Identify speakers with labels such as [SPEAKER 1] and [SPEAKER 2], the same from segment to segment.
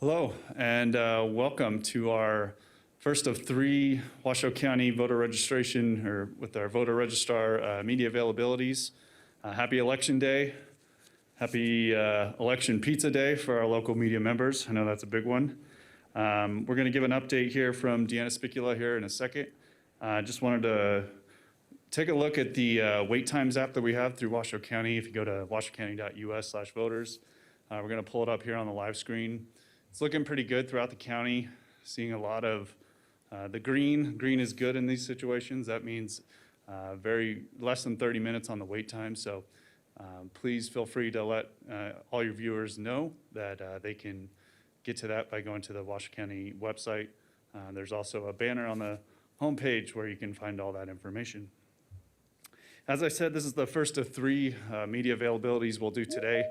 [SPEAKER 1] Hello, and welcome to our first of three Washoe County voter registration, or with our voter registrar media availabilities. Happy Election Day. Happy Election Pizza Day for our local media members. I know that's a big one. We're going to give an update here from Deanna Spicula here in a second. Just wanted to take a look at the wait times app that we have through Washoe County. If you go to washoecounty.us/voters, we're going to pull it up here on the live screen. It's looking pretty good throughout the county. Seeing a lot of the green. Green is good in these situations. That means very less than 30 minutes on the wait time. So please feel free to let all your viewers know that they can get to that by going to the Washoe County website. There's also a banner on the homepage where you can find all that information. As I said, this is the first of three media availabilities we'll do today.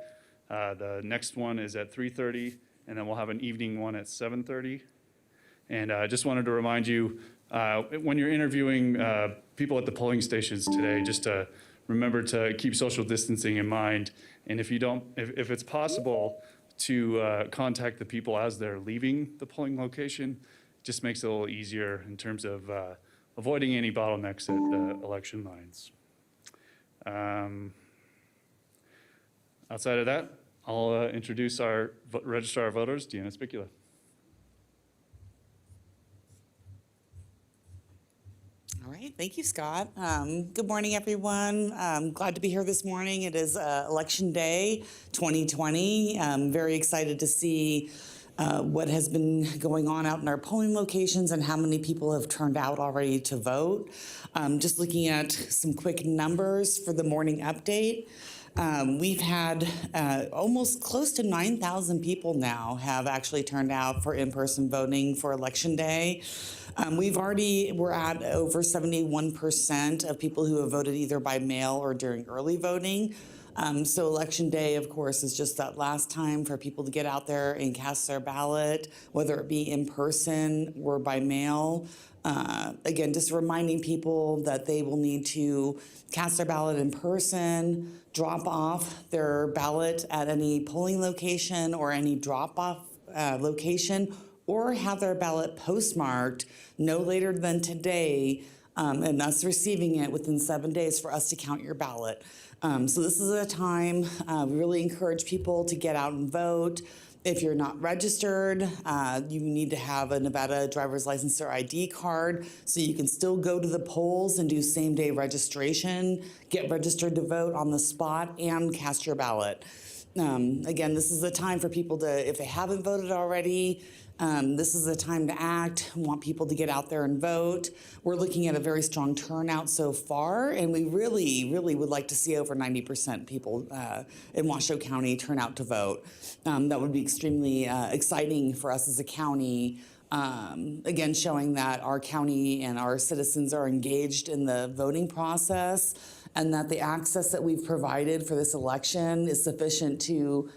[SPEAKER 1] The next one is at 3:30. And then we'll have an evening one at 7:30. And I just wanted to remind you, when you're interviewing people at the polling stations today, just to remember to keep social distancing in mind. And if it's possible to contact the people as they're leaving the polling location, it just makes it a little easier in terms of avoiding any bottlenecks at the election lines. Outside of that, I'll introduce our registrar of voters, Deanna Spicula.
[SPEAKER 2] All right, thank you, Scott. Good morning, everyone. I'm glad to be here this morning. It is Election Day 2020. I'm very excited to see what has been going on out in our polling locations and how many people have turned out already to vote. Just looking at some quick numbers for the morning update. We've had almost close to 9,000 people now have actually turned out for in-person voting for Election Day. We're at over 71% of people who have voted either by mail or during early voting. So Election Day, of course, is just that last time for people to get out there and cast their ballot, whether it be in person or by mail. Again, just reminding people that they will need to cast their ballot in person, drop off their ballot at any polling location or any drop-off location, or have their ballot postmarked no later than today, and us receiving it within 7 days for us to count your ballot. So this is a time we really encourage people to get out and vote. If you're not registered, you need to have a Nevada driver's license or ID card so you can still go to the polls and do same-day registration, get registered to vote on the spot, and cast your ballot. Again, this is the time for people to, if they haven't voted already, this is the time to act. We want people to get out there and vote. We're looking at a very strong turnout so far, and we really, really would like to see over 90% people in Washoe County turn out to vote. That would be extremely exciting for us as a county. Again, showing that our county and our citizens are engaged in the voting process, and that the access that we've provided for this election is sufficient to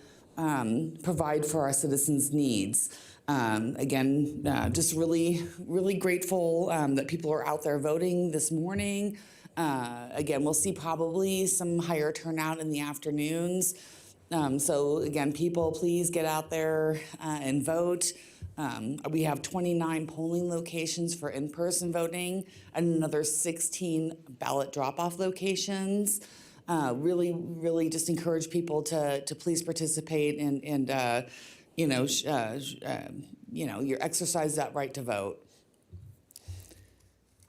[SPEAKER 2] provide for our citizens' needs. Again, just really, really grateful that people are out there voting this morning. Again, we'll see probably some higher turnout in the afternoons. So again, people, please get out there and vote. We have 29 polling locations for in-person voting and another 16 ballot drop-off locations. Really, really just encourage people to please participate and you exercise that right to vote.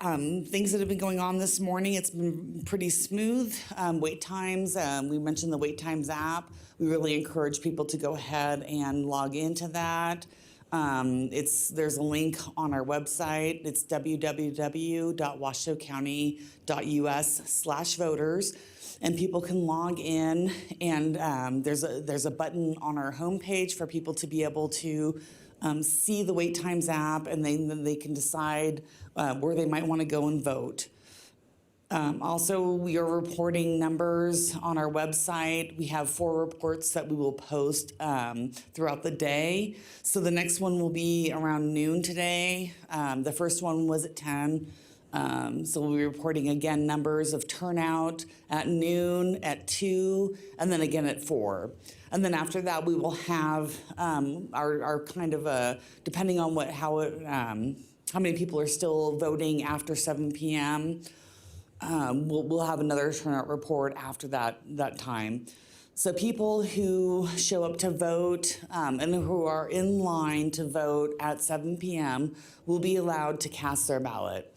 [SPEAKER 2] Things that have been going on this morning, it's been pretty smooth. Wait times, we mentioned the Wait Times app. We really encourage people to go ahead and log into that. There's a link on our website. It's www.washoecounty.us/voters. And people can log in, and there's a button on our homepage for people to be able to see the Wait Times app, and then they can decide where they might want to go and vote. Also, we are reporting numbers on our website. We have 4 reports that we will post throughout the day. So the next one will be around noon today. The first one was at 10. So we'll be reporting again numbers of turnout at noon, at 2, and then again at 4. And then after that, we will have our kind of depending on how many people are still voting after 7 p.m. We'll have another turnout report after that time. So people who show up to vote and who are in line to vote at 7 p.m. will be allowed to cast their ballot.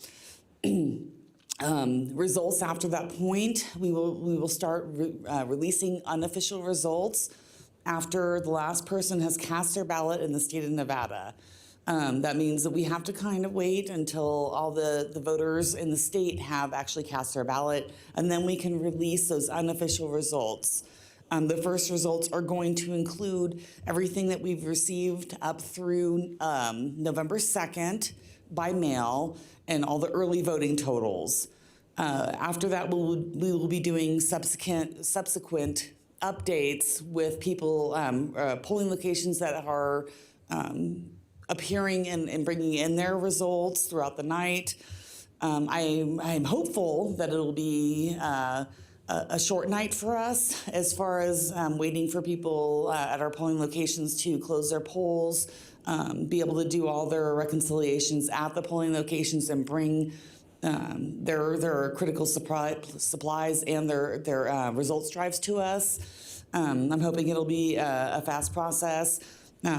[SPEAKER 2] Results after that point, we will start releasing unofficial results after the last person has cast their ballot in the state of Nevada. That means that we have to kind of wait until all the voters in the state have actually cast their ballot, and then we can release those unofficial results. The first results are going to include everything that we've received up through November 2nd by mail and all the early voting totals. After that, we will be doing subsequent updates with people, polling locations that are appearing and bringing in their results throughout the night. I'm hopeful that it'll be a short night for us as far as waiting for people at our polling locations to close their polls, be able to do all their reconciliations at the polling locations and bring their critical supplies and their results drives to us. I'm hoping it'll be a fast process.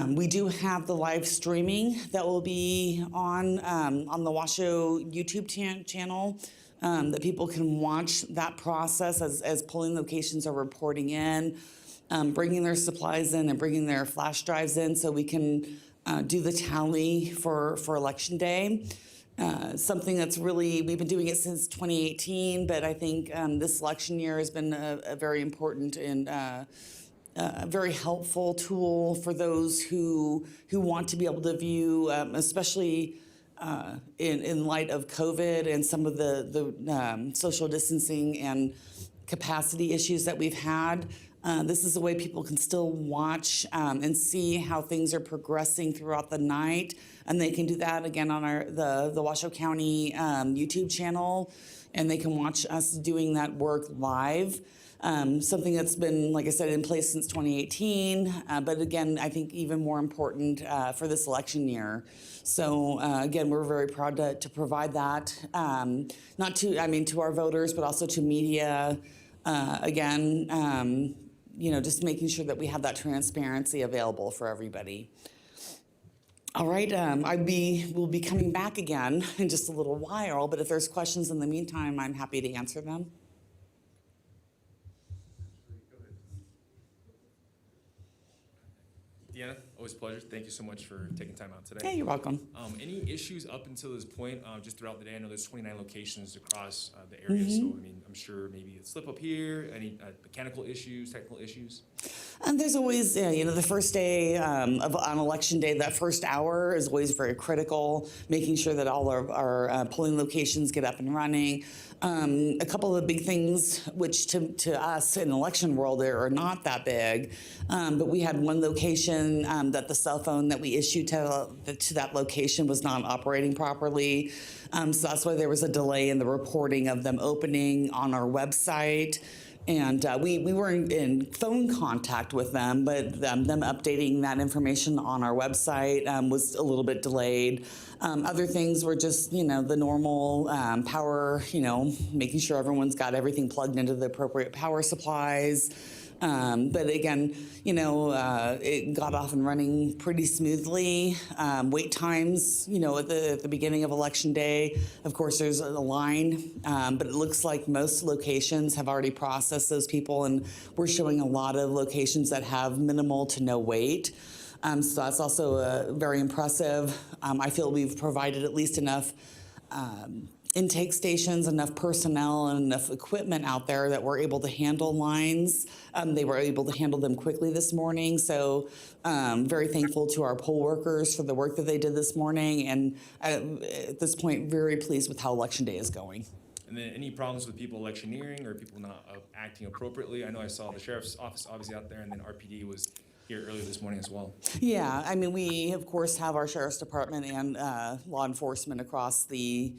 [SPEAKER 2] We do have the live streaming that will be on the Washoe YouTube channel that people can watch that process as polling locations are reporting in, bringing their supplies in and bringing their flash drives in so we can do the tally for Election Day. Something that's really, we've been doing it since 2018, but I think this election year has been a very important and a very helpful tool for those who want to be able to view, especially in light of COVID and some of the social distancing and capacity issues that we've had. This is a way people can still watch and see how things are progressing throughout the night. And they can do that again on the Washoe County YouTube channel, and they can watch us doing that work live. Something that's been, like I said, in place since 2018, but again, I think even more important for this election year. So again, we're very proud to provide that, not to our voters, but also to media. Again, just making sure that we have that transparency available for everybody. All right, we'll be coming back again in just a little while, but if there's questions in the meantime, I'm happy to answer them.
[SPEAKER 3] Deanna, always a pleasure. Thank you so much for taking time out today.
[SPEAKER 2] Yeah, you're welcome.
[SPEAKER 3] Any issues up until this point, just throughout the day? I know there's 29 locations across the area, so I mean, I'm sure maybe a slip up here, any mechanical issues, technical issues?
[SPEAKER 2] And there's always, the first day on Election Day, that first hour is always very critical, making sure that all our polling locations get up and running. A couple of the big things, which to us in the election world are not that big, but we had one location that the cell phone that we issued to that location was not operating properly. So that's why there was a delay in the reporting of them opening on our website. And we were in phone contact with them, but them updating that information on our website was a little bit delayed. Other things were just, the normal power, making sure everyone's got everything plugged into the appropriate power supplies. But again, it got off and running pretty smoothly. Wait times, at the beginning of Election Day, of course, there's a line, but it looks like most locations have already processed those people, and we're showing a lot of locations that have minimal to no wait. So that's also very impressive. I feel we've provided at least enough intake stations, enough personnel, and enough equipment out there that we're able to handle lines. They were able to handle them quickly this morning, so very thankful to our poll workers for the work that they did this morning, and at this point, very pleased with how Election Day is going.
[SPEAKER 3] And then any problems with people electioneering or people not acting appropriately? I know I saw the sheriff's office obviously out there, and then RPD was here earlier this morning as well.
[SPEAKER 2] Yeah, I mean, we, of course, have our sheriff's department and law enforcement across the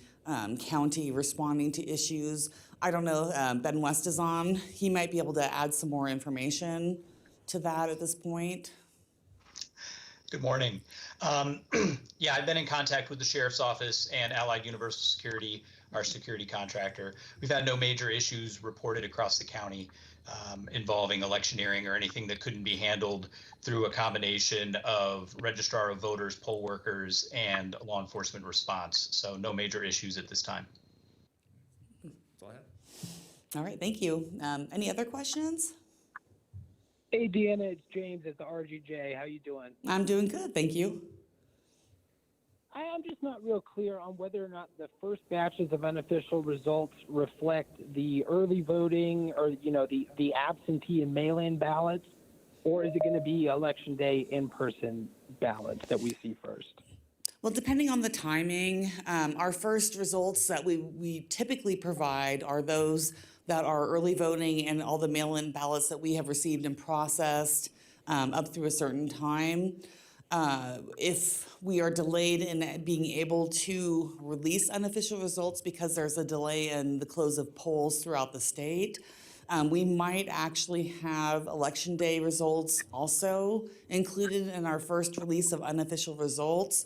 [SPEAKER 2] county responding to issues. I don't know, Ben West is on. He might be able to add some more information to that at this point.
[SPEAKER 4] Good morning. Yeah, I've been in contact with the Sheriff's Office and Allied Universal Security, our security contractor. We've had no major issues reported across the county involving electioneering or anything that couldn't be handled through a combination of registrar of voters, poll workers, and law enforcement response. So no major issues at this time.
[SPEAKER 3] That's all I have.
[SPEAKER 2] All right, thank you. Any other questions?
[SPEAKER 5] Hey, Deanna, it's James at the RGJ. How you doing?
[SPEAKER 2] I'm doing good, thank you.
[SPEAKER 5] I'm just not real clear on whether or not the first batches of unofficial results reflect the early voting or, the absentee and mail-in ballots, or is it going to be Election Day in-person ballots that we see first?
[SPEAKER 2] Well, depending on the timing, our first results that we typically provide are those that are early voting and all the mail-in ballots that we have received and processed up through a certain time. If we are delayed in being able to release unofficial results because there's a delay in the close of polls throughout the state, we might actually have Election Day results also included in our first release of unofficial results.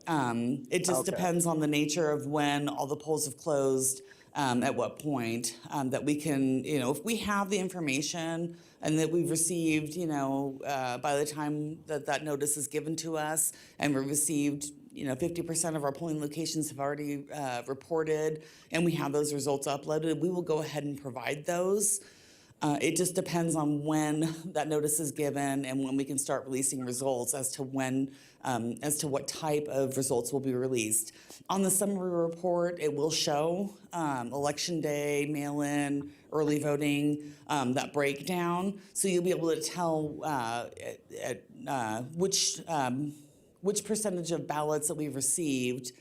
[SPEAKER 2] It just depends on the nature of when all the polls have closed, at what point, that we can, if we have the information and that we've received, by the time that that notice is given to us and we've received, 50% of our polling locations have already reported and we have those results uploaded, we will go ahead and provide those. It just depends on when that notice is given and when we can start releasing results as to when, as to what type of results will be released. On the summary report, it will show Election Day, mail-in, early voting, that breakdown. So you'll be able to tell which percentage of ballots that we've received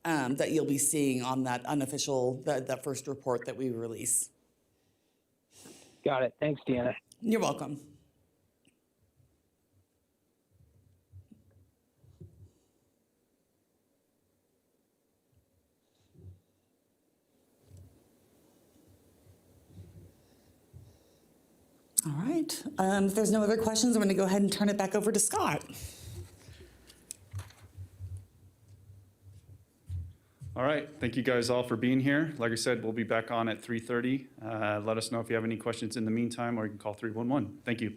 [SPEAKER 2] that you'll be seeing on that unofficial, that first report that we release.
[SPEAKER 5] Got it. Thanks, Deanna.
[SPEAKER 2] You're welcome. All right. If there's no other questions, I'm going to go ahead and turn it back over to Scott.
[SPEAKER 1] All right, thank you guys all for being here. Like I said, we'll be back on at 3:30. Let us know if you have any questions in the meantime, or you can call 311. Thank you.